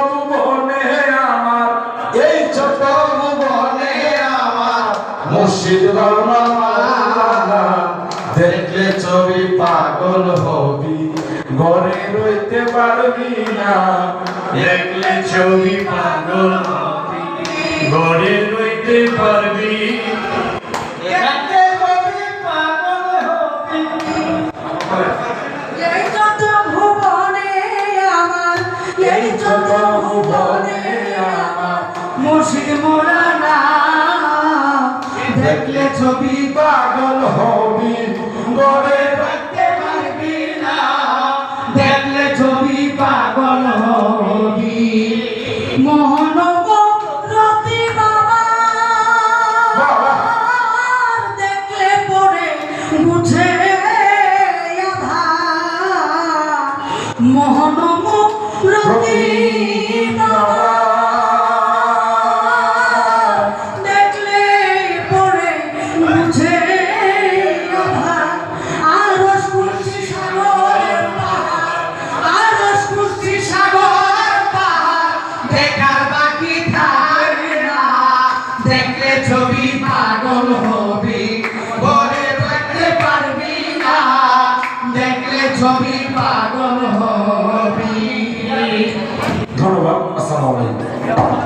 ভুবনে আমার, এই ছোট ভুবনে আমার মুর্শিদ মাওলানা, দেখলে ছবি পাগল হবি, ঘরে রইতে পারবি না। দেখলে ছবি পাগল হবি, ঘরে রইতে পারবি। দেখলে ছবি পাগল হবি। এই ছোট ভুবনে আমার, এই ছোট ভুবনে আমার মুর্শিদ মাওলানা, দেখলে ছবি পাগল হবি, ঘরে রইতে পারবি না। দেখলে ছবি পাগল হবি। মহানগর রতি বাবা দেখলে পরে বুঝে আধার। মহানগর রতি বাবা দেখলে পরে বুঝে আধার। আরশ কুরসি সাগর পাহাড়, আরশ কুরসি সাগর পাহাড় দেখার বাকি থাকে না। দেখলে ছবি পাগল হবি, ঘরে রাখতে পারবি না। দেখলে ছবি পাগল হবি। ধন্যবাদ। আসসালামু আলাইকুম।